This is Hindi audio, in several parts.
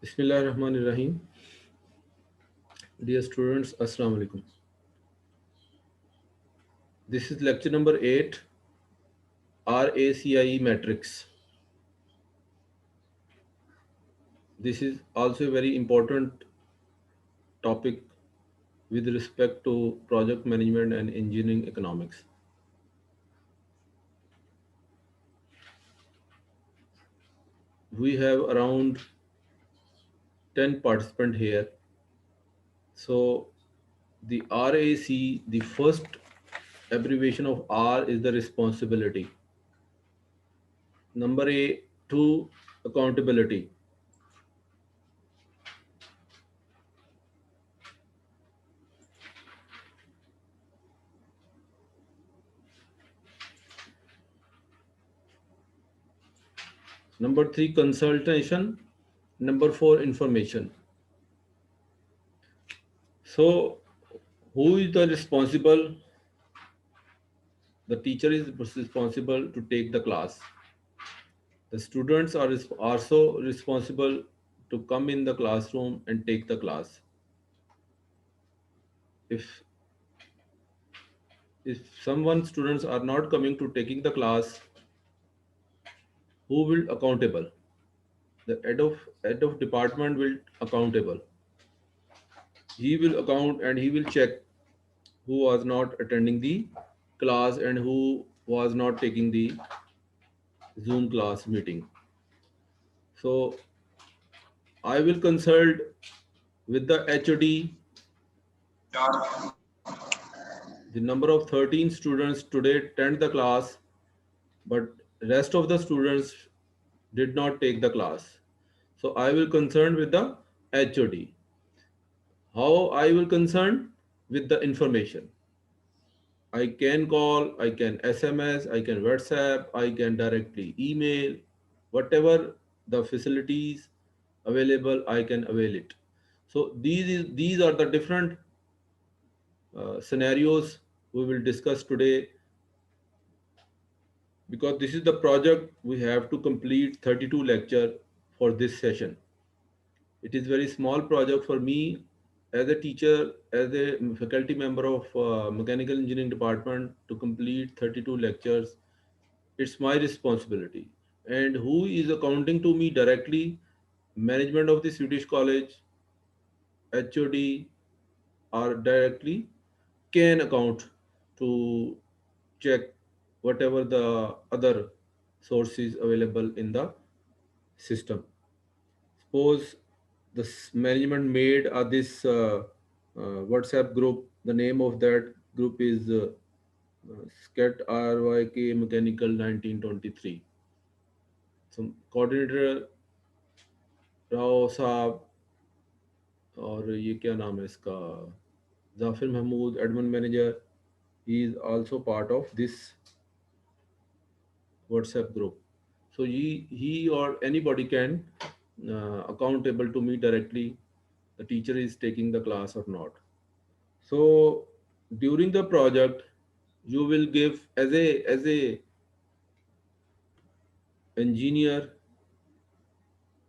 Bismillahirrahmanirrahim. Dear students, Assalamu alaikum. This is lecture number 8, RACIE matrix. This is also a very important topic with respect to project management and engineering economics. We have around 10 participants here. So the RAC, the first abbreviation of R is the responsibility. Number A, 2, accountability. Number 3, consultation. Number 4, information. So, who is the responsible? The teacher is responsible to take the class. The students are also responsible to come in the classroom and take the class. If someone students are not coming to taking the class, who will accountable? The head of department will accountable. He will account and he will check who was not attending the class and who was not taking the Zoom class meeting. So I will consult with the HOD. The number of 13 students today attend the class, but rest of the students did not take the class. So I will concern with the HOD. How I will concern with the information. I can call, I can SMS, I can WhatsApp, I can directly email, whatever the facilities available, I can avail it. So these are the different scenarios we will discuss today, because this is the project we have to complete 32 lecture for this session. It is very small project for me as a teacher, as a faculty member of mechanical engineering department to complete 32 lectures. It's my responsibility. And who is accounting to me directly? Management of the Swedish College, HOD, or directly can account to check whatever the other sources available in the system. Suppose the management made this WhatsApp group. The name of that group is SCET RYK Mechanical 1923. So coordinator Rao साहब और ये क्या नाम है इसका Jafir Mahmood admin manager, he is also part of this WhatsApp group. So he or anybody can accountable to me directly. The teacher is taking the class or not. So during the project, you will give as a engineer,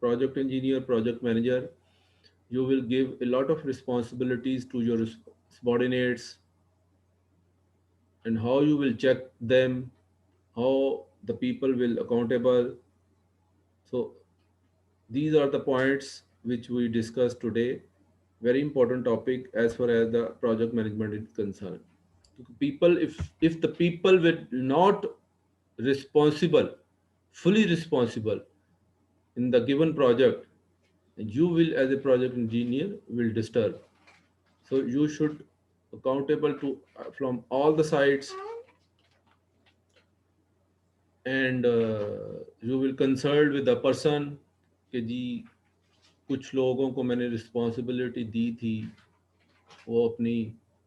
project engineer, project manager, you will give a lot of responsibilities to your subordinates, and how you will check them, how the people will accountable. So these are the points which we discussed today. Very important topic as far as the project management is concerned. People, if the people were not responsible, fully responsible in the given project, you will as a project engineer will disturb. So you should accountable to from all the sides, and you will consult with the person कि जी कुछ लोगों को मैंने रिस्पॉन्सिबिलिटी दी थी, वो अपनी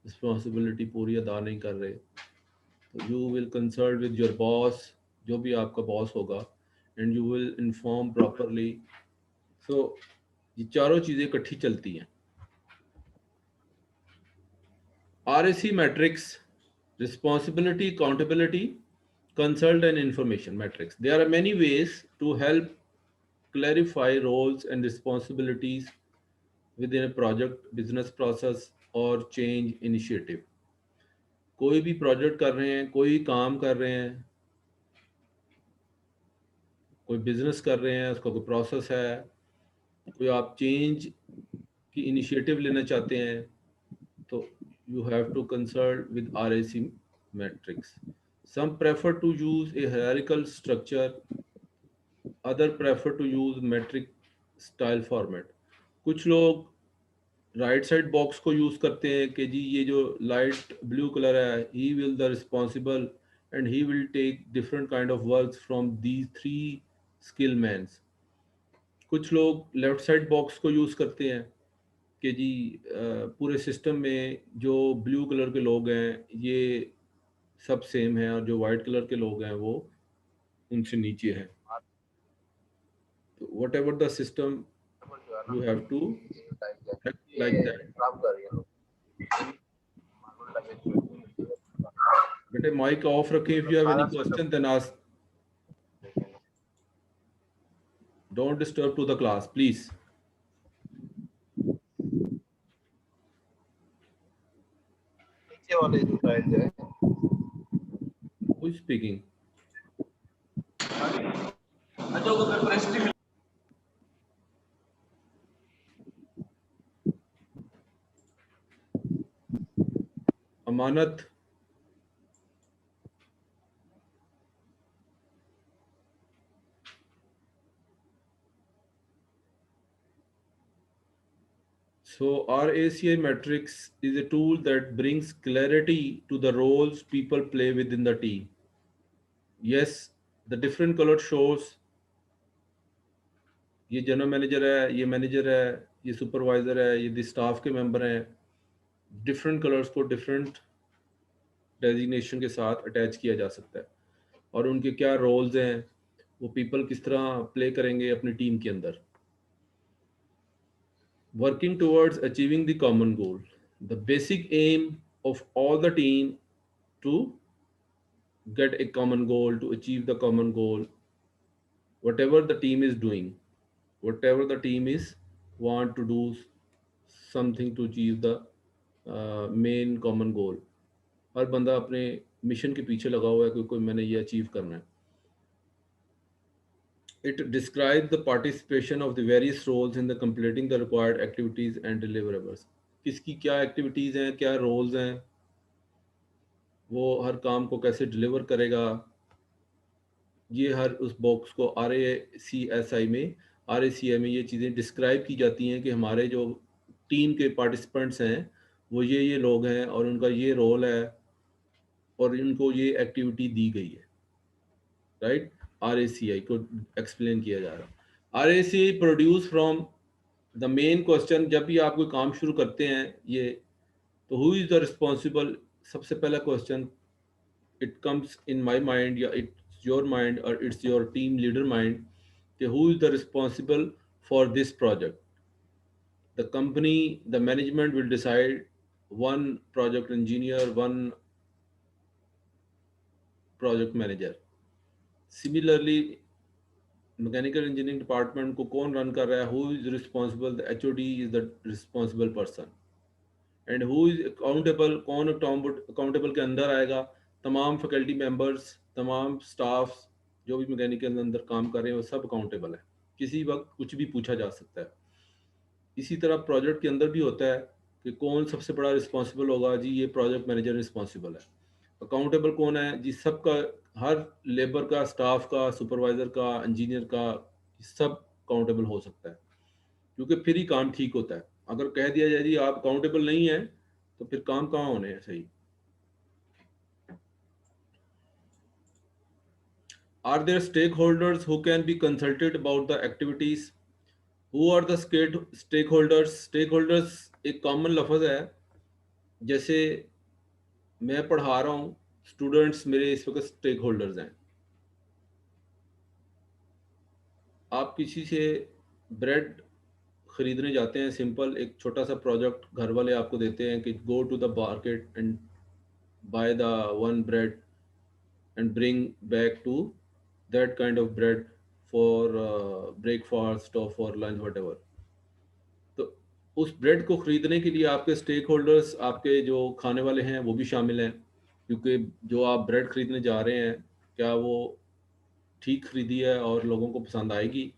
रिस्पॉन्सिबिलिटी पूरी अदा नहीं कर रहे. तो you will consult with your boss, जो भी आपका बॉस होगा, and you will inform properly. So ये चारों चीज़ें इकट्ठी चलती हैं. RAC matrix: responsibility, accountability, consult and information matrix. There are many ways to help clarify roles and responsibilities within a project, business process or change initiative. कोई भी प्रोजेक्ट कर रहे हैं, कोई काम कर रहे हैं, कोई बिजनेस कर रहे हैं, उसका कोई प्रोसेस है, कोई आप चेंज की इनिशिएटिव लेना चाहते हैं, तो you have to consult with RAC matrix. Some prefer to use a hierarchical structure, other prefer to use metric style format. कुछ लोग राइट साइड बॉक्स को यूज करते हैं कि जी ये जो लाइट ब्लू कलर है, he will the responsible and he will take different kind of work from these three skill mans. कुछ लोग लेफ्ट साइड बॉक्स को यूज करते हैं कि जी पूरे सिस्टम में जो ब्लू कलर के लोग हैं ये सब सेम है और जो वाइट कलर के लोग हैं वो उनसे नीचे हैं. तो whatever the system you have to act like that. बेटे माइक ऑफ रखें. If you have any question then ask. Don't disturb to the class please. Who is speaking? Amanat. So RACI matrix is a tool that brings clarity to the roles people play within the team. Yes, the different color shows ये जनरल मैनेजर है, ये मैनेजर है, ये सुपरवाइजर है, ये स्टाफ के मेंबर हैं. डिफरेंट कलर्स को डिफरेंट डेजिग्नेशन के साथ अटैच किया जा सकता है और उनके क्या रोल्स हैं, वो पीपल किस तरह प्ले करेंगे अपनी टीम के अंदर. Working towards achieving the common goal. The basic aim of all the team to get a common goal, to achieve the common goal, whatever the team is doing, whatever the team is want to do something to achieve the main common goal. हर बंदा अपने मिशन के पीछे लगा हुआ है कि कोई मैंने ये अचीव करना है. It describes the participation of the various roles in the completing the required activities and deliverables. किसकी क्या एक्टिविटीज़ हैं, क्या रोल्स हैं, वो हर काम को कैसे डिलीवर करेगा, ये हर उस बॉक्स को RACI में ये चीज़ें डिस्क्राइब की जाती हैं कि हमारे जो टीम के पार्टिसिपेंट्स हैं वो ये लोग हैं और उनका ये रोल है और इनको ये एक्टिविटी दी गई है. राइट, RACI को एक्सप्लेन किया जा रहा है. RACI produce from the main question. जब भी आप कोई काम शुरू करते हैं ये, तो हु इज़ द रिस्पॉन्सिबल, सबसे पहला question it comes in my mind या इट्स योर माइंड और it's your team leader mind कि who is the responsible for this project. The company, the management will decide one project engineer, one project manager. Similarly mechanical engineering department को कौन रन कर रहा है, who is responsible, the HOD is the responsible person. And who is accountable, कौन अकाउंटेबल के अंदर आएगा, तमाम फैकल्टी मेंबर्स, तमाम स्टाफ जो भी मैकेनिकल के अंदर काम कर रहे हैं वो सब अकाउंटेबल है. किसी वक्त कुछ भी पूछा जा सकता है. इसी तरह प्रोजेक्ट के अंदर भी होता है कि कौन सबसे बड़ा रिस्पॉन्सिबल होगा, जी ये प्रोजेक्ट मैनेजर रिस्पॉन्सिबल है. अकाउंटेबल कौन है, जी सबका, हर लेबर का, स्टाफ का, सुपरवाइज़र का, इंजीनियर का, सब अकाउंटेबल हो सकता है क्योंकि फिर ही काम ठीक होता है. अगर कह दिया जाए जी आप अकाउंटेबल नहीं है तो फिर काम कहाँ होने हैं सही. Are there stakeholders who can be consulted about the activities? Who are the stakeholders? Stakeholders एक कॉमन लफ्ज़ है. जैसे मैं पढ़ा रहा हूँ, स्टूडेंट्स मेरे इस वक्त स्टेक होल्डर्स हैं. आप किसी से ब्रेड खरीदने जाते हैं, सिंपल एक छोटा सा प्रोजेक्ट घर वाले आपको देते हैं कि go to the market and buy the one bread and bring back to that kind of bread for breakfast और फॉर लंच वट एवर। तो उस ब्रेड को खरीदने के लिए आपके स्टेक होल्डर्स, आपके जो खाने वाले हैं वो भी शामिल हैं, क्योंकि जो आप ब्रेड खरीदने जा रहे हैं क्या वो ठीक खरीदी है और लोगों को पसंद आएगी।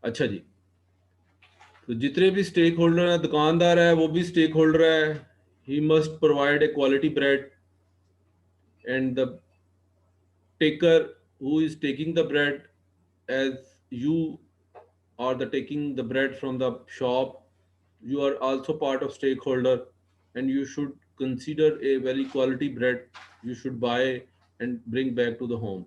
अच्छा जी, तो जितने भी स्टेक होल्डर हैं, दुकानदार है वो भी स्टेक होल्डर है। He must provide a quality bread, and the taker who is taking the bread, as you are the taking the bread from the shop, you are also part of stakeholder, and you should consider a very quality bread you should buy and bring back to the home.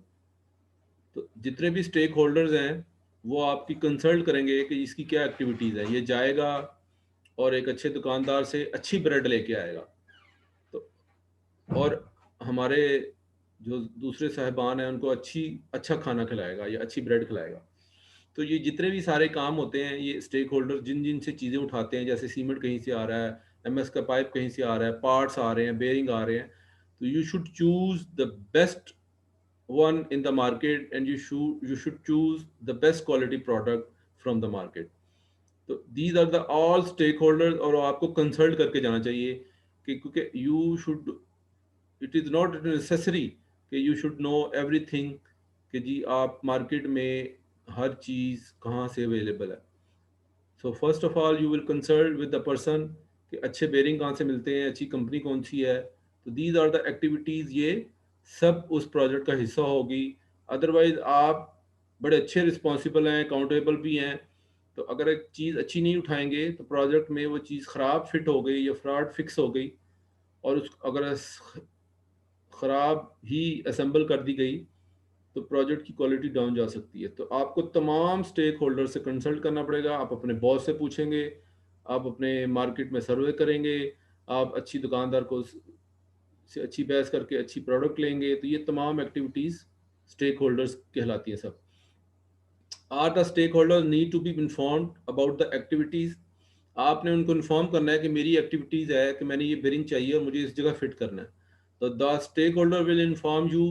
तो जितने भी स्टेक होल्डर्स हैं वो आपकी कंसल्ट करेंगे कि इसकी क्या एक्टिविटीज़ है, ये जाएगा और एक अच्छे दुकानदार से अच्छी ब्रेड लेके आएगा। तो और हमारे जो दूसरे साहिबान हैं उनको अच्छा खाना खिलाएगा या अच्छी ब्रेड खिलाएगा। तो ये जितने भी सारे काम होते हैं, ये स्टेक होल्डर जिन जिन से चीज़ें उठाते हैं, जैसे सीमेंट कहीं से आ रहा है, एमएस का पाइप कहीं से आ रहा है, पार्ट्स आ रहे हैं, बेयरिंग आ रहे हैं, तो you should choose the best one in the market, and you should choose the best quality product from the market. तो these are the all stakeholders, और आपको कंसल्ट करके जाना चाहिए कि क्योंकि you should, it is not necessary कि यू शुड नो एवरीथिंग, कि जी आप मार्केट में हर चीज़ कहाँ से अवेलेबल है। So first of all you will consult with the person कि अच्छे बेरिंग कहाँ से मिलते हैं, अच्छी कंपनी कौन सी है। तो दीज आर द एक्टिविटीज़, ये सब उस प्रोजेक्ट का हिस्सा होगी। अदरवाइज आप बड़े अच्छे रिस्पॉन्सिबल हैं, अकाउंटेबल भी हैं, तो अगर एक चीज़ अच्छी नहीं उठाएंगे तो प्रोजेक्ट में वो चीज़ ख़राब फिट हो गई या फ्रॉड फिक्स हो गई, और उस अगर ख़राब ही असेंबल कर दी गई तो प्रोजेक्ट की क्वालिटी डाउन जा सकती है। तो आपको तमाम स्टेक होल्डर से कंसल्ट करना पड़ेगा। आप अपने बॉस से पूछेंगे, आप अपने मार्केट में सर्वे करेंगे, आप अच्छी दुकानदार को से अच्छी बहस करके अच्छी प्रोडक्ट लेंगे। तो ये तमाम एक्टिविटीज़ स्टेक होल्डर्स कहलाती हैं सब। Are the stake holder need to be informed about the activities. आपने उनको इन्फॉर्म करना है कि मेरी एक्टिविटीज़ है कि मैंने ये बेरिंग चाहिए और मुझे इस जगह फिट करना है। तो the stake holder will inform you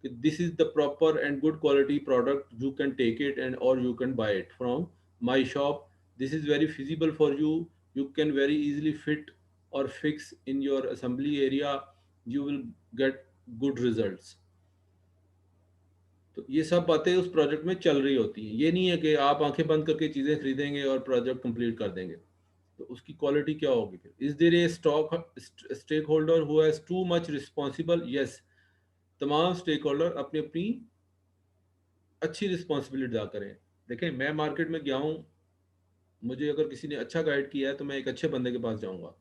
कि this is the proper and good quality product, you can take it and और you can buy it from my shop. This is very feasible for you, you can very easily fit और fix in your assembly area, you will get good results। तो ये सब बातें उस प्रोजेक्ट में चल रही होती हैं। ये नहीं है कि आप आंखें बंद करके चीज़ें खरीदेंगे और प्रोजेक्ट कंप्लीट कर देंगे। तो उसकी क्वालिटी क्या होगी फिर? Is there a stake holder who has too much responsible? Yes, तमाम स्टेक होल्डर अपनी अपनी अच्छी रिस्पॉन्सिबिलिटी अदा करें। देखें, मैं मार्केट में गया हूँ, मुझे अगर किसी ने अच्छा गाइड किया है तो मैं एक अच्छे बंदे के पास जाऊँगा।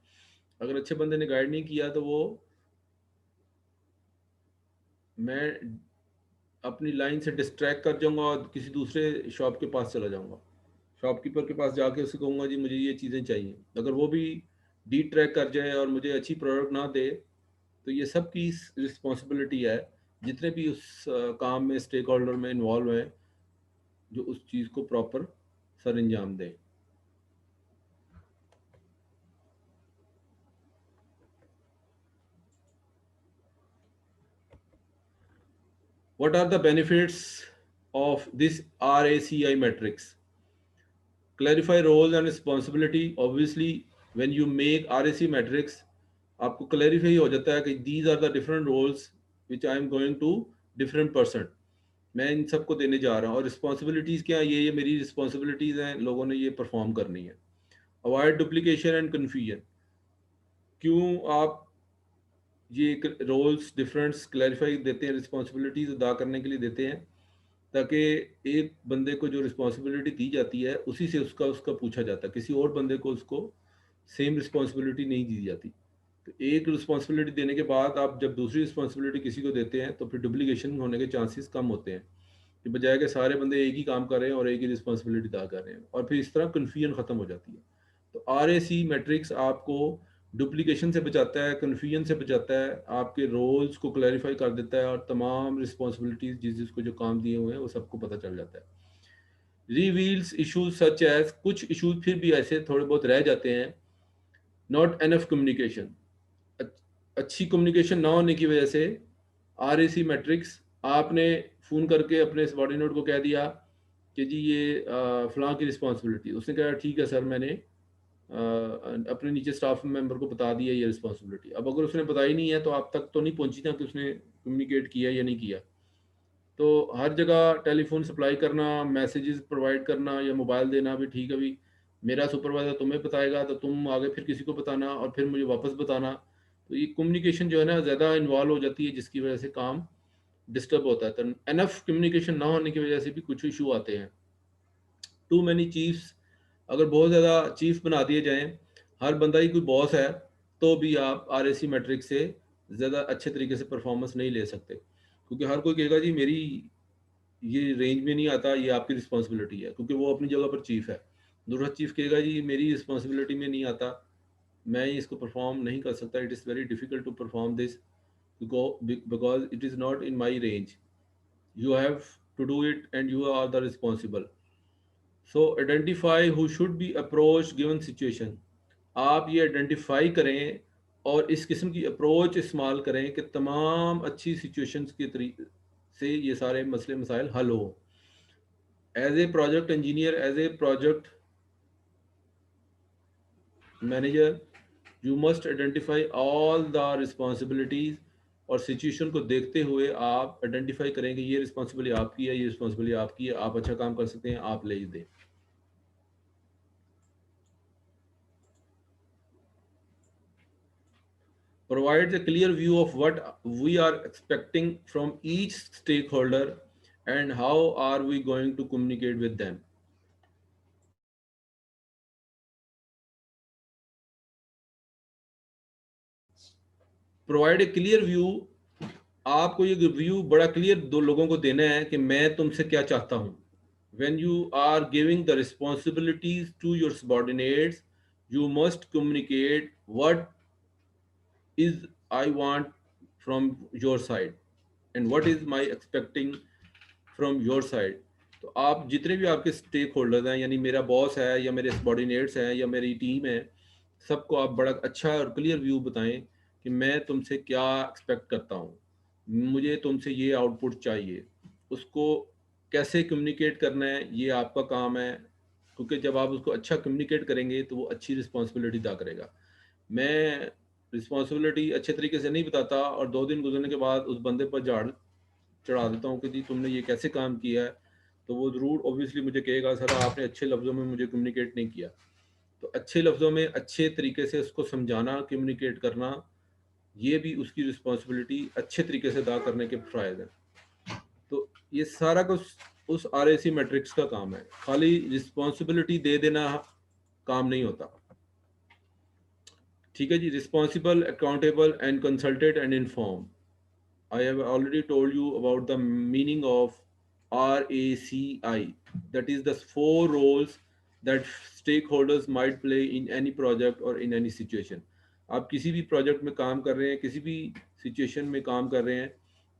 अगर अच्छे बंदे ने गाइड नहीं किया तो वो मैं अपनी लाइन से डिस्ट्रैक्ट कर जाऊँगा और किसी दूसरे शॉप के पास चला जाऊँगा। शॉपकीपर के पास जाके उससे कहूँगा जी मुझे ये चीज़ें चाहिए। अगर वो भी डी ट्रैक कर जाए और मुझे अच्छी प्रोडक्ट ना दे, तो ये सब की रिस्पॉन्सिबिलिटी है, जितने भी उस काम में स्टेक होल्डर में इन्वॉल्व हैं, जो उस चीज़ को प्रॉपर सर अंजाम दें। What are the benefits of this RACI matrix? Clarify roles and responsibility. Obviously, when you make RAC matrix, आपको clarify हो जाता है कि these are the different roles which I am going to different person. मैं इन सबको देने जा रहा हूँ, और रिस्पॉन्सिबिलिटीज़ क्या है, ये मेरी रिस्पॉन्सिबिलिटीज़ हैं, लोगों ने ये परफॉर्म करनी है। Avoid duplication and confusion. क्यों आप ये रोल्स डिफरेंट्स क्लैरिफाई देते हैं, रिस्पॉन्सिबिलिटीज़ अदा करने के लिए देते हैं, ताकि एक बंदे को जो रिस्पॉन्सिबिलिटी दी जाती है उसी से उसका उसका पूछा जाता है, किसी और बंदे को उसको सेम रिस्पॉन्सिबिलिटी नहीं दी जाती। तो एक रिस्पॉन्सिबिलिटी देने के बाद आप जब दूसरी रिस्पॉन्सिबिलिटी किसी को देते हैं तो फिर डुप्लीकेशन होने के चांसेस कम होते हैं, कि बजाय के सारे बंदे एक ही काम कर रहे हैं और एक ही रिस्पॉन्सिबिलिटी अदा कर रहे हैं, और फिर इस तरह कन्फ्यूजन ख़त्म हो जाती है। तो RAC मैट्रिक्स आपको डुप्लीकेशन से बचाता है, कन्फ्यूजन से बचाता है, आपके रोल्स को क्लैरिफाई कर देता है और तमाम रिस्पॉन्सिबिलिटीज जिस जिसको जो काम दिए हुए हैं वो सबको पता चल जाता है। रिवील्स इशूज सच एज, कुछ इशूज फिर भी ऐसे थोड़े बहुत रह जाते हैं। नॉट एनफ कम्युनिकेशन, अच्छी कम्युनिकेशन ना होने की वजह से आर ए सी मैट्रिक्स, आपने फ़ोन करके अपने सबॉर्डिनेट को कह दिया कि जी ये फ़लाँ की रिस्पॉन्सिबिलिटी, उसने कहा ठीक है सर, मैंने अपने नीचे स्टाफ मेंबर को बता दिया ये रिस्पॉन्सिबिलिटी। अब अगर उसने बताई नहीं है तो आप तक तो नहीं पहुंची ना कि उसने कम्युनिकेट किया या नहीं किया। तो हर जगह टेलीफोन सप्लाई करना, मैसेजेस प्रोवाइड करना या मोबाइल देना भी ठीक है, भी मेरा सुपरवाइज़र तुम्हें बताएगा तो तुम आगे फिर किसी को बताना और फिर मुझे वापस बताना। तो ये कम्युनिकेशन जो है ना ज़्यादा इन्वॉल्व हो जाती है, जिसकी वजह से काम डिस्टर्ब होता है। तो एनफ कम्युनिकेशन ना होने की वजह से भी कुछ इशू आते हैं। टू मैनी चीफ्स, अगर बहुत ज़्यादा चीफ बना दिए जाएं, हर बंदा ही कोई बॉस है, तो भी आप आर ए सी मैट्रिक से ज़्यादा अच्छे तरीके से परफॉर्मेंस नहीं ले सकते, क्योंकि हर कोई कहेगा जी मेरी ये रेंज में नहीं आता, ये आपकी रिस्पॉन्सिबिलिटी है, क्योंकि वो अपनी जगह पर चीफ है। दूसरा चीफ कहेगा जी मेरी रिस्पॉन्सिबिलिटी में नहीं आता, मैं इसको परफॉर्म नहीं कर सकता, it is very difficult to perform this because it is not in my range, you have to do it and you are the responsible. So identify who should be approach given situation, आप ये आइडेंटिफाई करें और इस किस्म की अप्रोच इस्तेमाल करें कि तमाम अच्छी सिचुएशंस के तरीके से ये सारे मसले मसाइल हल हो। As a project engineer, as a project manager, you must identify all the responsibilities, और सिचुएशन को देखते हुए आप आइडेंटिफाई करें कि ये रिस्पॉन्सिबिलिटी आपकी है, ये रिस्पॉन्सिबिलिटी आपकी है, आप अच्छा काम कर सकते हैं, आप ले दें। Provides a clear view of what we are expecting from each stakeholder and how are we going to communicate with them. Provide a clear view, आपको ये व्यू बड़ा क्लियर दो लोगों को देना है कि मैं तुमसे क्या चाहता हूँ। When you are giving the responsibilities to your subordinates, you must communicate what is I want from your side and what is my expecting from your side. तो आप जितने भी आपके स्टेक होल्डर्स हैं, यानी मेरा बॉस है या मेरे सबॉर्डिनेट्स हैं या मेरी टीम है, सबको आप बड़ा अच्छा और क्लियर व्यू बताएं कि मैं तुमसे क्या एक्सपेक्ट करता हूँ, मुझे तुमसे ये आउटपुट चाहिए। उसको कैसे कम्युनिकेट करना है ये आपका काम है, क्योंकि जब आप उसको अच्छा कम्युनिकेट करेंगे तो वो अच्छी रिस्पॉन्सिबिलिटी अदा करेगा। मैं रिस्पॉन्सिबिलिटी अच्छे तरीके से नहीं बताता और 2 दिन गुजरने के बाद उस बंदे पर झाड़ चढ़ा देता हूँ कि जी तुमने ये कैसे काम किया है, तो वो ज़रूर ऑब्वियसली मुझे कहेगा सर आपने अच्छे लफ्ज़ों में मुझे कम्युनिकेट नहीं किया। तो अच्छे लफ्ज़ों में अच्छे तरीके से उसको समझाना, कम्युनिकेट करना, ये भी उसकी रिस्पॉन्सिबिलिटी अच्छे तरीके से अदा करने के फ़ायदे हैं। तो ये सारा कुछ उस आर ए सी मैट्रिक्स का काम है, खाली रिस्पॉन्सिबिलिटी दे देना काम नहीं होता। ठीक है जी, responsible, accountable and consulted and inform. I have already told you about the meaning of RACI. That is the 4 roles that stakeholders might play in any project or in any situation. आप किसी भी प्रोजेक्ट में काम कर रहे हैं, किसी भी सिचुएशन में काम कर रहे हैं,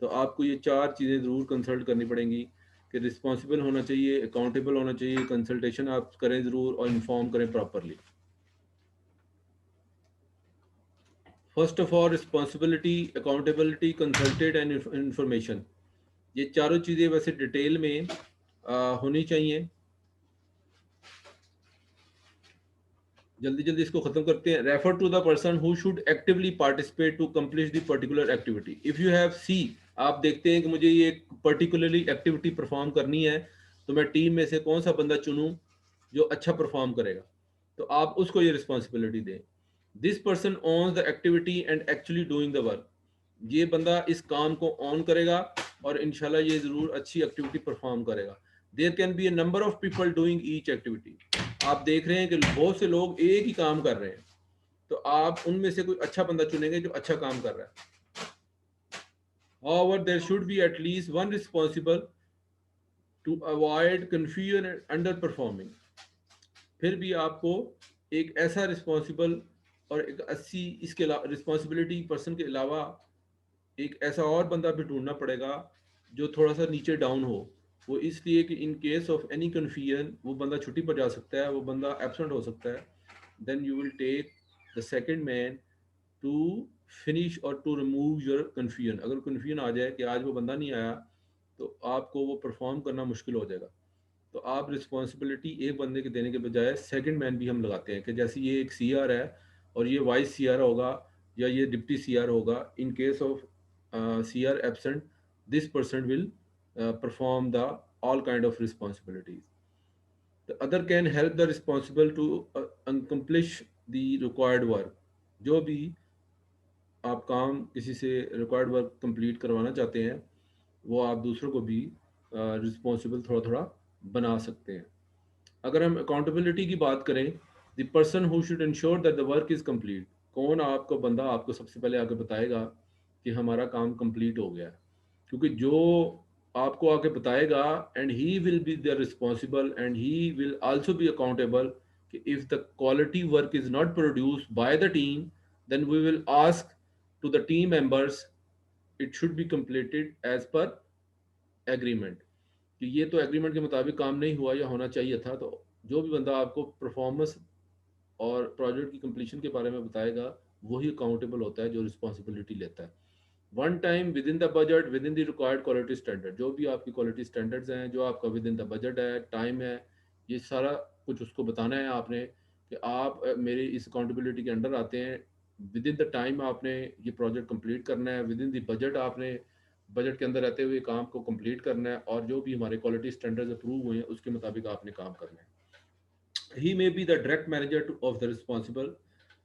तो आपको ये 4 चीज़ें ज़रूर कंसल्ट करनी पड़ेंगी कि रिस्पॉन्सिबल होना चाहिए, अकाउंटेबल होना चाहिए, कंसल्टेशन आप करें ज़रूर और इन्फॉर्म करें properly. First of all responsibility, accountability, consulted and information, ये चारों चीज़ें वैसे डिटेल में होनी चाहिए। जल्दी जल्दी इसको खत्म करते हैं। Refer to the person who should actively participate to complete the particular activity. If you have see, आप देखते हैं कि मुझे ये पर्टिकुलरली एक्टिविटी परफॉर्म करनी है, तो मैं टीम में से कौन सा बंदा चुनूं जो अच्छा परफॉर्म करेगा, तो आप उसको ये रिस्पॉन्सिबिलिटी दें। This person owns the activity and actually doing the work, ये बंदा इस काम को ऑन करेगा और इंशाल्लाह ये ज़रूर अच्छी एक्टिविटी परफॉर्म करेगा। There can be a number of people doing each activity, आप देख रहे हैं कि बहुत से लोग एक ही काम कर रहे हैं, तो आप उनमें से कोई अच्छा बंदा चुनेंगे जो अच्छा काम कर रहा है। However, there should be at least one responsible to avoid confusion and underperforming। फिर भी आपको एक ऐसा रिस्पॉन्सिबल और एक 80 इसके अलावा रिस्पॉन्सिबिलिटी पर्सन के अलावा एक ऐसा और बंदा भी ढूंढना पड़ेगा जो थोड़ा सा नीचे डाउन हो। वो इसलिए कि इन केस ऑफ एनी कन्फ्यूजन वो बंदा छुट्टी पर जा सकता है, वो बंदा एबसेंट हो सकता है। Then you will take the second man to finish और टू रिमूव योर कन्फ्यूजन। अगर कन्फ्यूजन आ जाए कि आज वो बंदा नहीं आया तो आपको वो परफॉर्म करना मुश्किल हो जाएगा। तो आप रिस्पॉन्सिबिलिटी एक बंदे के देने के बजाय सेकंड मैन भी हम लगाते हैं कि जैसे ये एक सी आर है और ये वाइस सी आर होगा या ये डिप्टी सी आर होगा। In case of C R absent, this person will perform the all kind of responsibilities. The other can help the responsible to accomplish the required work. जो भी आप काम किसी से रिक्वायर्ड वर्क कंप्लीट करवाना चाहते हैं वो आप दूसरों को भी रिस्पॉन्सिबल थोड़ा थोड़ा बना सकते हैं। अगर हम अकाउंटेबिलिटी की बात करें, the person who should ensure that the work is complete, कौन आपको बंदा आपको सबसे पहले आके बताएगा कि हमारा काम कंप्लीट हो गया है। क्योंकि जो आपको आके बताएगा and he will be the responsible and he will also be accountable कि if the quality work is not produced by the team, then we will ask to the team members it should be completed as per agreement, कि ये तो एग्रीमेंट के मुताबिक काम नहीं हुआ या होना चाहिए था। तो जो भी बंदा आपको परफॉर्मेंस और प्रोजेक्ट की कंप्लीशन के बारे में बताएगा वही अकाउंटेबल होता है, जो रिस्पॉन्सिबिलिटी लेता है। One time with in the budget, with in the required quality standard, जो भी आपकी क्वालिटी स्टैंडर्ड्स हैं, जो आपका विद इन द बजट है, टाइम है, ये सारा कुछ उसको बताना है आपने कि आप मेरी इस अकाउंटेबिलिटी के अंडर आते हैं। विद इन द टाइम आपने ये प्रोजेक्ट कंप्लीट करना है, विद इन द बजट आपने बजट के अंदर रहते हुए काम को कंप्लीट करना है, और जो भी हमारे क्वालिटी स्टैंडर्ड्स अप्रूव हुए हैं उसके मुताबिक आपने काम करना है। He may be the direct manager of the responsible.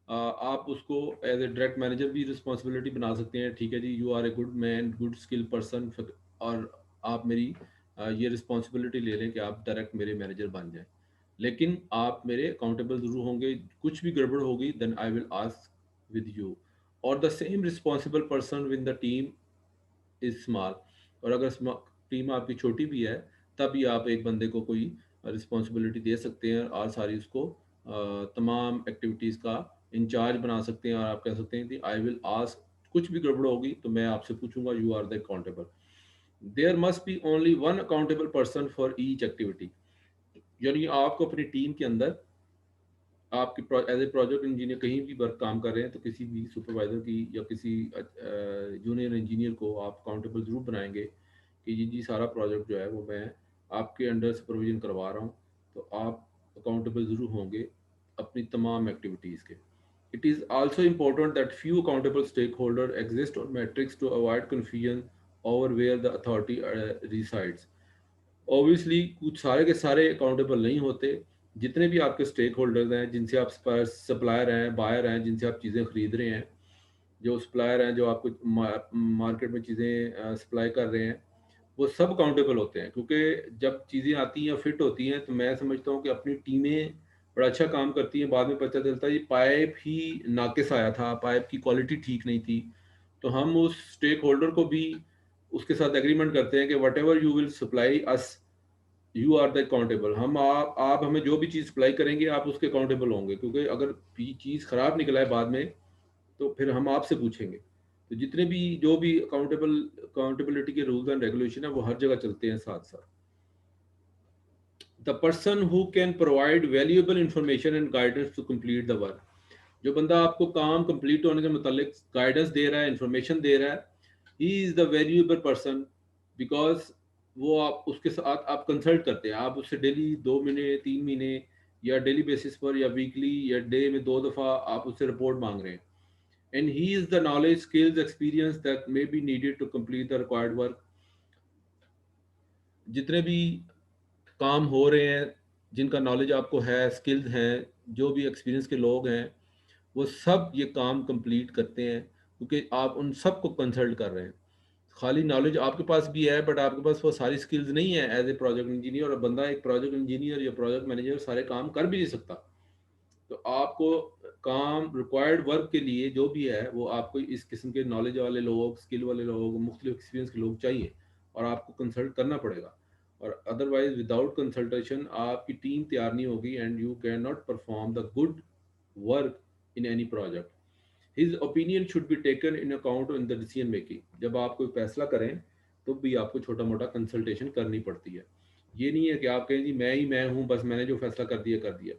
आप उसको एज ए डायरेक्ट मैनेजर भी रिस्पॉन्सिबिलिटी बना सकते हैं। ठीक है जी, you are a good man, good skill person, और आप मेरी ये रिस्पॉन्सिबिलिटी ले लें कि आप डायरेक्ट मेरे मैनेजर बन जाएं, लेकिन आप मेरे अकाउंटेबल जरूर होंगे। कुछ भी गड़बड़ होगी then I will ask with you. और the same responsible person with the team is small. और अगर टीम आपकी छोटी भी है तब भी आप एक बंदे को कोई रिस्पॉन्सिबिलिटी दे सकते हैं और सारी उसको तमाम एक्टिविटीज़ का इंचार्ज बना सकते हैं। और आप कह सकते हैं कि आई विल आस्क, कुछ भी गड़बड़ होगी तो मैं आपसे पूछूंगा, you are the accountable. There must be only one accountable person for each activity. यानी आपको अपनी टीम के अंदर आपकी एज ए प्रोजेक्ट इंजीनियर कहीं भी वर्क काम कर रहे हैं तो किसी भी सुपरवाइजर की या किसी जूनियर इंजीनियर को आप अकाउंटेबल जरूर बनाएंगे कि जी सारा प्रोजेक्ट जो है वो मैं आपके अंडर सुपरविजन करवा रहा हूँ। तो आप अकाउंटेबल ज़रूर होंगे अपनी तमाम एक्टिविटीज़ के। It is also important that few accountable stake holder exist on matrix to avoid confusion over where the authority resides. Obviously कुछ सारे के सारे अकाउंटेबल नहीं होते। जितने भी आपके स्टेक होल्डर्स हैं, जिनसे आप सप्लायर हैं, बायर हैं, जिनसे आप चीज़ें खरीद रहे हैं, जो सप्लायर हैं जो आपको मार्केट में चीज़ें सप्लाई कर रहे हैं, वो सब अकाउंटेबल होते हैं। क्योंकि जब चीज़ें आती हैं फिट होती हैं तो मैं समझता हूँ कि अपनी टीमें बड़ा अच्छा काम करती हैं। बाद में पता चलता है ये पाइप ही नाकिस आया था, पाइप की क्वालिटी ठीक नहीं थी, तो हम उस स्टेक होल्डर को भी उसके साथ एग्रीमेंट करते हैं कि whatever you will supply us, you are the accountable. हम आप हमें जो भी चीज़ सप्लाई करेंगे आप उसके अकाउंटेबल होंगे, क्योंकि अगर चीज़ ख़राब निकला है बाद में तो फिर हम आपसे पूछेंगे। तो जितने भी जो भी अकाउंटेबिलिटी के रूल्स एंड रेगुलेशन है वो हर जगह चलते हैं साथ साथ। The person who can provide valuable information and guidance to complete the work. जो बंदा आपको काम कंप्लीट होने के मतलब गाइडेंस दे रहा है, इंफॉर्मेशन दे रहा है, ही is the valuable person. Because वो आप उसके साथ आप कंसल्ट करते हैं, आप उससे डेली 2 महीने 3 महीने या डेली बेसिस पर या वीकली या डे में 2 दफ़ा आप उससे रिपोर्ट मांग रहे हैं। And he is the knowledge skills experience that may be needed to complete the required work. जितने भी काम हो रहे हैं, जिनका नॉलेज आपको है, स्किल्स हैं, जो भी एक्सपीरियंस के लोग हैं, वो सब ये काम कंप्लीट करते हैं क्योंकि आप उन सब को कंसल्ट कर रहे हैं। खाली नॉलेज आपके पास भी है बट आपके पास वो सारी स्किल्स नहीं है एज ए प्रोजेक्ट इंजीनियर। और बंदा एक प्रोजेक्ट इंजीनियर या प्रोजेक्ट मैनेजर सारे काम कर भी नहीं सकता। तो आपको काम रिक्वायर्ड वर्क के लिए जो भी है वो आपको इस किस्म के नॉलेज वाले लोग, स्किल वाले लोग, मुख्तलिफ एक्सपीरियंस के लोग चाहिए और आपको कंसल्ट करना पड़ेगा। और अदरवाइज विदाउट कंसल्टेशन आपकी टीम तैयार नहीं होगी and you can not perform the good work in any project. His opinion should be taken in account in the decision making. जब आप कोई फैसला करें तो भी आपको छोटा मोटा कंसल्टेशन करनी पड़ती है। ये नहीं है कि आप कहें जी मैं हूँ, बस मैंने जो फैसला कर दिया कर दिया।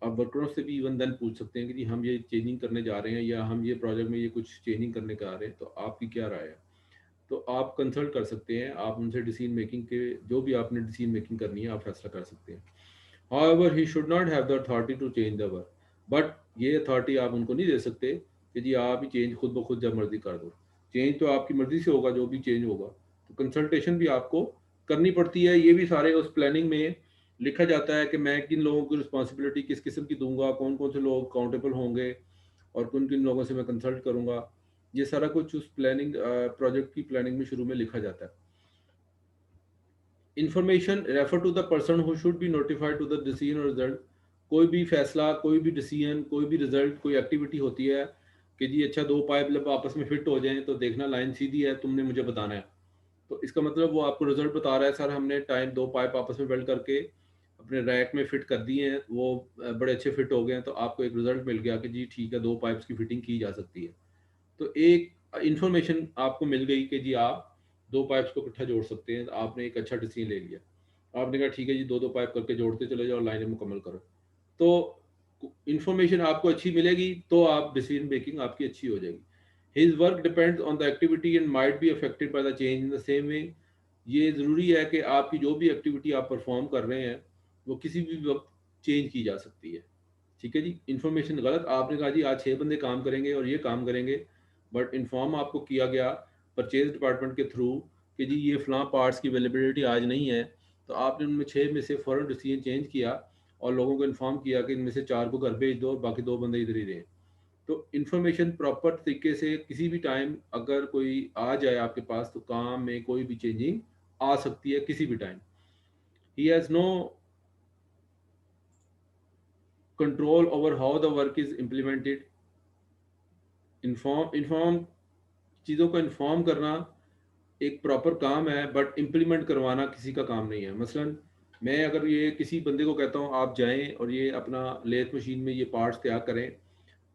आप वर्करों से भी इवन देन पूछ सकते हैं कि जी हम ये चेंजिंग करने जा रहे हैं या हम ये प्रोजेक्ट में ये कुछ चेंजिंग करने का आ रहे हैं, तो आपकी क्या राय है। तो आप कंसल्ट कर सकते हैं, आप उनसे डिसीजन मेकिंग के जो भी आपने डिसीजन मेकिंग करनी है आप फैसला कर सकते हैं। However, he should not have the authority to change the work. But ये अथॉरिटी आप उनको नहीं दे सकते कि जी आप ही चेंज खुद ब खुद जब मर्जी कर दो। चेंज तो आपकी मर्जी से होगा जो भी चेंज होगा। तो कंसल्टेशन भी आपको करनी पड़ती है। ये भी सारे उस प्लानिंग में लिखा जाता है कि मैं किन लोगों को रिस्पॉन्सिबिलिटी किस किस्म की दूंगा, कौन कौन से लोग अकाउंटेबल होंगे और किन किन लोगों से मैं कंसल्ट करूंगा। ये सारा कुछ उस प्लानिंग प्रोजेक्ट की प्लानिंग में शुरू में लिखा जाता है। Information refer to the person who should be notified to the decision और रिजल्ट। कोई भी फैसला, कोई भी डिसीजन, कोई भी रिजल्ट, कोई एक्टिविटी होती है कि जी अच्छा दो पाइप जब आपस में फिट हो जाएं तो देखना लाइन सीधी है, तुमने मुझे बताना है। तो इसका मतलब वो आपको रिजल्ट बता रहा है सर हमने टाइम दो पाइप आपस में वेल्ड करके अपने रैक में फिट कर दिए हैं, वो बड़े अच्छे फिट हो गए हैं, तो आपको एक रिजल्ट मिल गया कि जी ठीक है दो पाइप्स की फिटिंग की जा सकती है। तो एक इंफॉर्मेशन आपको मिल गई कि जी आप दो पाइप्स को इकट्ठा जोड़ सकते हैं। आपने एक अच्छा डिसीजन ले लिया, आपने कहा ठीक है जी दो दो पाइप करके जोड़ते चले जाओ, लाइनें मुकम्मल करो। तो इंफॉर्मेशन आपको अच्छी मिलेगी तो आप डिसीजन मेकिंग आपकी अच्छी हो जाएगी। His work depends on the activity and might be affected by the change in the same way. ये ज़रूरी है कि आपकी जो भी एक्टिविटी आप परफॉर्म कर रहे हैं वो किसी भी वक्त चेंज की जा सकती है। ठीक है जी, इन्फॉर्मेशन गलत, आपने कहा जी आज 6 बंदे काम करेंगे और ये काम करेंगे, बट इन्फॉर्म आपको किया गया परचेज डिपार्टमेंट के थ्रू कि जी ये फ़लाँ पार्ट्स की अवेलेबिलिटी आज नहीं है, तो आपने उनमें 6 में से फ़ौरन डिसीजन चेंज किया और लोगों को इन्फॉर्म किया कि इनमें से 4 को घर भेज दो और बाकी 2 बंदे इधर ही रहें। तो इन्फॉर्मेशन प्रॉपर तरीके से किसी भी टाइम अगर कोई आ जाए आपके पास तो काम में कोई भी चेंजिंग आ सकती है किसी भी time. He has no control over how the work is implemented. Inform चीज़ों को इन्फॉर्म करना एक प्रॉपर काम है, बट इम्प्लीमेंट करवाना किसी का काम नहीं है। मसलन मैं अगर ये किसी बंदे को कहता हूँ आप जाएं और ये अपना लेथ मशीन में ये पार्ट्स तैयार करें,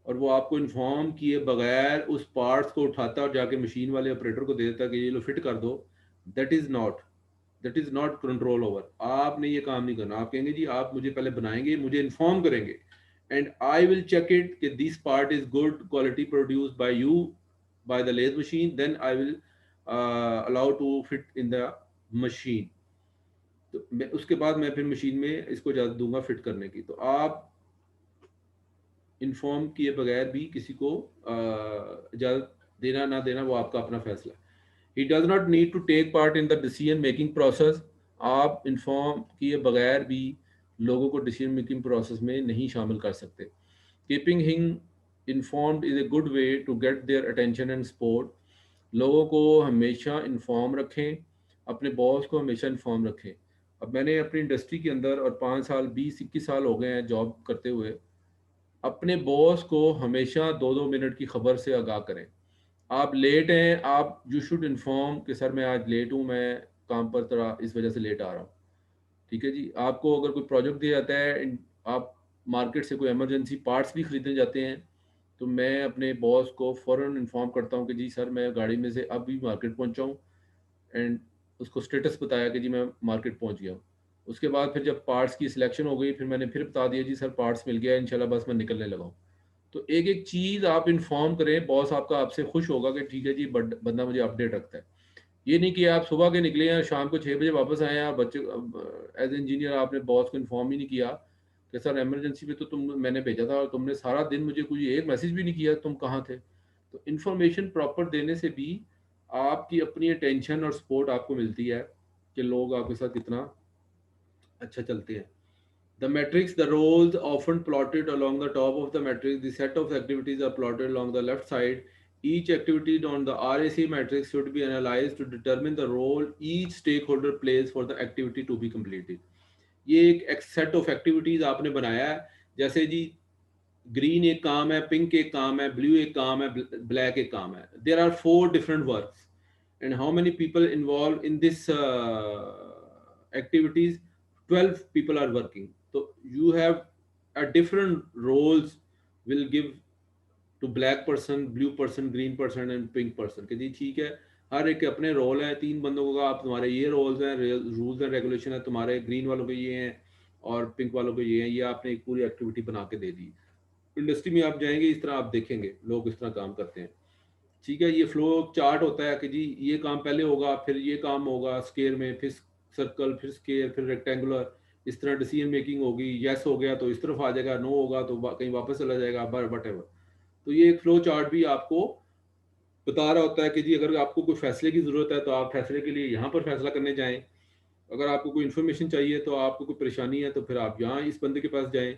और वो आपको इन्फॉर्म किए बगैर उस पार्ट्स को उठाता और जाके मशीन वाले ऑपरेटर को दे देता कि ये लो फिट कर दो, that is not that is not control over. आपने ये काम नहीं करना। आप कहेंगे जी आप मुझे पहले बनाएंगे, मुझे इन्फॉर्म करेंगे and I will check it कि this part is good quality produce by you by the lathe machine, then I will allow to fit in the machine. तो मैं उसके बाद मैं फिर मशीन में इसको इजाज़त दूंगा फिट करने की। तो आप इन्फॉर्म किए बगैर भी किसी को इजाज़त देना ना देना वो आपका अपना फैसला है। He does not need to take part in the decision making process. आप इन्फॉर्म किए बगैर भी लोगों को डिसीजन मेकिंग प्रोसेस में नहीं शामिल कर सकते। Keeping him informed is a good way to get their attention and support. लोगों को हमेशा इन्फॉर्म रखें, अपने बॉस को हमेशा इन्फॉर्म रखें। अब मैंने अपनी इंडस्ट्री के अंदर और 5 साल 20-21 साल हो गए हैं जॉब करते हुए, अपने बॉस को हमेशा 2-2 मिनट की खबर से आगाह करें। आप लेट हैं, आप यू शुड इन्फॉर्म कि सर मैं आज लेट हूँ, मैं काम पर थोड़ा इस वजह से लेट आ रहा हूँ। ठीक है जी, आपको अगर कोई प्रोजेक्ट दिया जाता है, आप मार्केट से कोई इमरजेंसी पार्ट्स भी खरीदने जाते हैं, तो मैं अपने बॉस को फ़ौरन इन्फॉर्म करता हूँ कि जी सर मैं गाड़ी में से अभी मार्केट पहुँचा हूँ, एंड उसको स्टेटस बताया कि जी मैं मार्केट पहुँच गया हूँ। उसके बाद फिर जब पार्ट्स की सिलेक्शन हो गई फिर मैंने फिर बता दिया जी सर पार्ट्स मिल गया इंशाल्लाह, बस मैं निकलने लगा हूँ। तो एक एक चीज़ आप इन्फॉर्म करें, बॉस आपका आपसे खुश होगा कि ठीक है जी बंदा मुझे अपडेट रखता है। ये नहीं कि आप सुबह के निकले हैं शाम को 6 बजे वापस आए हैं, बच्चे एज इंजीनियर आपने बॉस को इन्फॉर्म ही नहीं किया कि सर इमरजेंसी में तो तुम मैंने भेजा था और तुमने सारा दिन मुझे कोई एक मैसेज भी नहीं किया तुम कहाँ थे। तो इन्फॉर्मेशन प्रॉपर देने से भी आपकी अपनी अटेंशन और सपोर्ट आपको मिलती है कि लोग आपके साथ कितना अच्छा चलते हैं। The matrix, the roles often plotted along the top of the matrix. The set of activities are plotted along the left side. Each activity on the RAC matrix should be analyzed to determine the role each stakeholder plays for the activity to be completed. ये एक सेट ऑफ एक्टिविटीज आपने बनाया है, जैसे जी ग्रीन एक काम है, पिंक एक काम है, ब्लू एक काम है, ब्लैक एक काम है। There are 4 different works and how many people involve in this activities, 12 people are working. So you have a different roles will give to black person, blue person, green person and pink person कि जी ठीक है, हर एक के अपने रोल हैं। 3 बंदों का आप, तुम्हारे ये रोल्स हैं, रूल्स एंड रेगुलेशन है, तुम्हारे ग्रीन वालों के ये हैं और पिंक वालों के ये हैं। ये आपने एक पूरी एक्टिविटी बना के दे दी। इंडस्ट्री में आप जाएंगे, इस तरह आप देखेंगे लोग इस तरह काम करते हैं। ठीक है, ये फ्लो चार्ट होता है कि जी ये काम पहले होगा, फिर ये काम होगा स्केयर में, फिर सर्कल, फिर स्केयर, फिर रेक्टेंगुलर, इस तरह डिसीजन मेकिंग होगी। यस हो गया तो इस तरफ आ जाएगा, नो होगा तो कहीं वापस चला जाएगा, वट एवर। तो ये एक फ्लो चार्ट भी आपको बता रहा होता है कि जी अगर आपको कोई फैसले की ज़रूरत है तो आप फैसले के लिए यहाँ पर फैसला करने जाएं। अगर आपको कोई इन्फॉर्मेशन चाहिए तो आपको कोई परेशानी है तो फिर आप यहाँ इस बंदे के पास जाएं।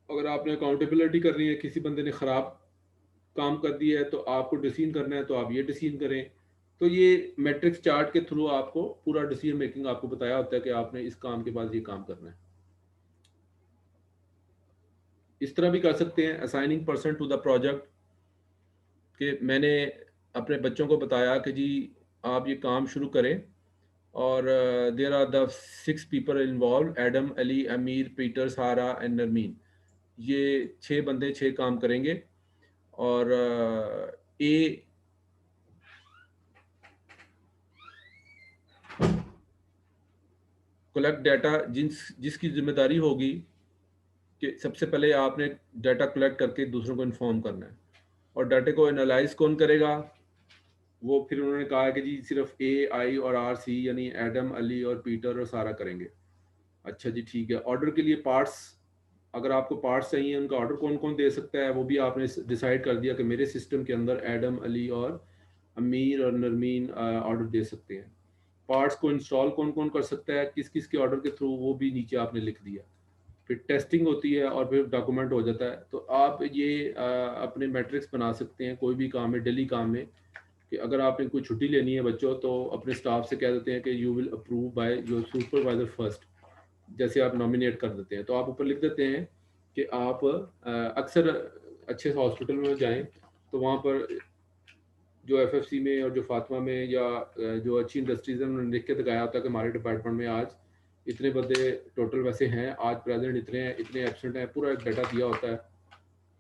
अगर आपने अकाउंटेबिलिटी करनी है, किसी बंदे ने ख़राब काम कर दिया है तो आपको डिसीजन करना है तो आप ये डिसीजन करें। तो ये मैट्रिक्स चार्ट के थ्रू आपको पूरा डिसीजन मेकिंग आपको बताया होता है कि आपने इस काम के बाद ये काम करना है। इस तरह भी कर सकते हैं assigning person to the project, कि मैंने अपने बच्चों को बताया कि जी आप ये काम शुरू करें, और there are the 6 people involve, Adam, Ali, Amir, Peter, सारा एंड नरमीन। ये 6 बंदे 6 काम करेंगे। और ए कलेक्ट डाटा, जिसकी जिम्मेदारी होगी कि सबसे पहले आपने डाटा कलेक्ट करके दूसरों को इन्फॉर्म करना है। और डाटे को एनालाइज कौन करेगा? वो फिर उन्होंने कहा है कि जी सिर्फ ए, आई और आर, सी, यानी एडम, अली और पीटर और सारा करेंगे। अच्छा जी ठीक है। ऑर्डर के लिए पार्ट्स, अगर आपको पार्ट्स चाहिए, उनका ऑर्डर कौन कौन दे सकता है वो भी आपने डिसाइड कर दिया कि मेरे सिस्टम के अंदर एडम, अली और अमीर और नरमीन ऑर्डर दे सकते हैं। पार्ट्स को इंस्टॉल कौन कौन कर सकता है, किस किस के ऑर्डर के थ्रू, वो भी नीचे आपने लिख दिया। फिर टेस्टिंग होती है और फिर डॉक्यूमेंट हो जाता है। तो आप ये अपने मैट्रिक्स बना सकते हैं कोई भी काम में, डेली काम में, कि अगर आपने कोई छुट्टी लेनी है बच्चों, तो अपने स्टाफ से कह देते हैं कि you will approve by your supervisor first. जैसे आप नॉमिनेट कर देते हैं तो आप ऊपर लिख देते हैं कि आप अक्सर अच्छे हॉस्पिटल में जाएं तो वहाँ पर जो एफएफसी में और जो फातिमा में या जो अच्छी इंडस्ट्रीज हैं, उन्होंने लिख के दिखाया होता है कि हमारे डिपार्टमेंट में आज इतने बंदे टोटल वैसे हैं, आज प्रेजेंट इतने हैं, इतने एब्सेंट हैं, पूरा एक डाटा दिया होता है।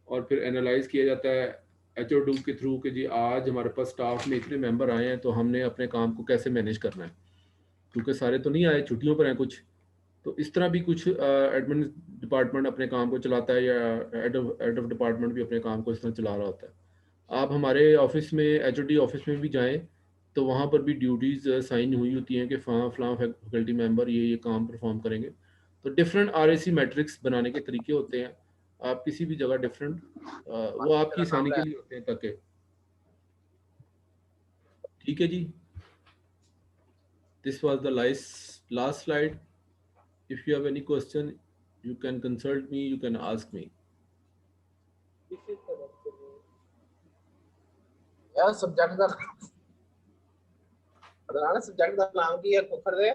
और फिर एनालाइज किया जाता है HOD के थ्रू कि जी आज हमारे पास स्टाफ में इतने मेंबर आए हैं तो हमने अपने काम को कैसे मैनेज करना है, क्योंकि सारे तो नहीं आए, छुट्टियों पर हैं कुछ। तो इस तरह भी कुछ एडमिन डिपार्टमेंट अपने काम को चलाता है, या हेड ऑफ डिपार्टमेंट भी अपने काम को इस तरह चला रहा होता है। आप हमारे ऑफिस में, HOD ऑफिस में भी जाएं तो वहाँ पर भी ड्यूटीज़ साइन हुई होती हैं कि फलां फैकल्टी मेंबर ये काम परफॉर्म करेंगे। तो डिफरेंट RAC मैट्रिक्स बनाने के तरीके होते हैं। आप किसी भी जगह डिफरेंट, वो आपकी आसानी के लिए होते हैं ताकि, ठीक है जी। This was the last slide. If you have any question you can consult me, you can ask me. यार सब्जेक्ट का बताना, सब्जेक्ट का नाम की है कुकर दे।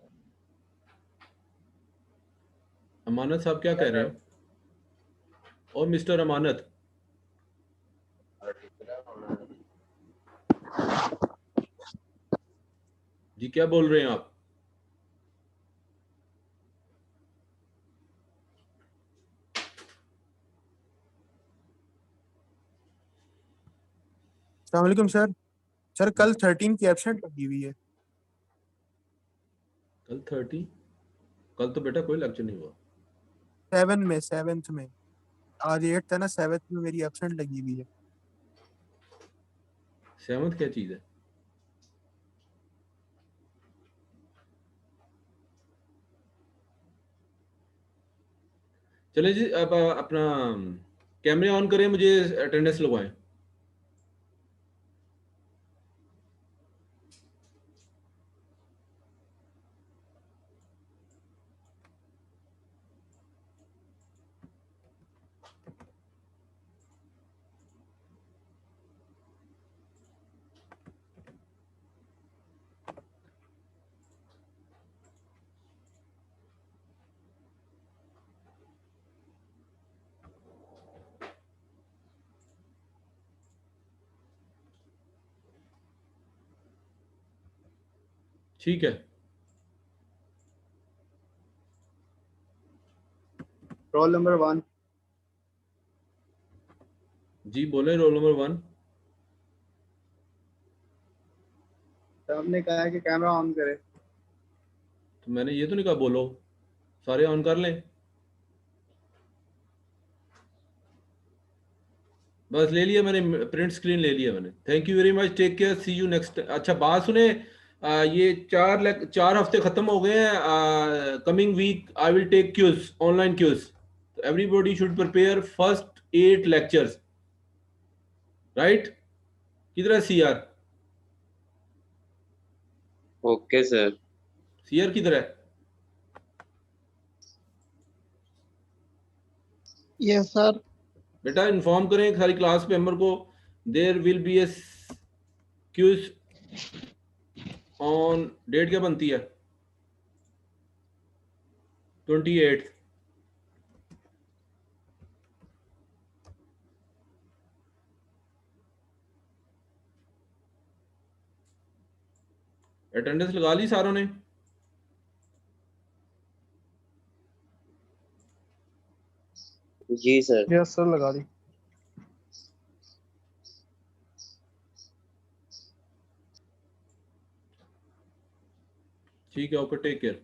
अमानत साहब क्या कह रहे हैं? और मिस्टर अमानत जी क्या बोल रहे हैं आप? अस्सलाम वालेकुम सर। सर कल 13 की एब्सेंट लगी हुई है। कल 30? कल तो बेटा कोई लेक्चर नहीं हुआ। 7th में आज 8th है ना, 7th में मेरी एब्सेंट लगी हुई है। 7th क्या चीज़ है? चले जी, अब अपना कैमरे ऑन करें, मुझे अटेंडेंस लगवाएं। ठीक है रोल नंबर 1। जी बोले रोल नंबर 1। आपने कहा है कि कैमरा ऑन करे। तो मैंने ये तो नहीं कहा बोलो, सारे ऑन कर लें। बस ले लिया मैंने, प्रिंट स्क्रीन ले लिया मैंने। Thank you very much, take care, see you next. अच्छा बात सुने, ये 4 हफ्ते खत्म हो गए हैं। Coming week I will take quizzes, online quizzes. Everybody should prepare first 8 lectures, right? किधर है सीआर? Okay sir. सीआर किधर है? Yes sir. बेटा इन्फॉर्म करें सारी क्लास मेंबर को, there will be a quizzes on date क्या बनती है? 28। अटेंडेंस लगा ली सारों ने? जी सर। यस सर लगा दी। ठीक है, ओके, टेक केयर।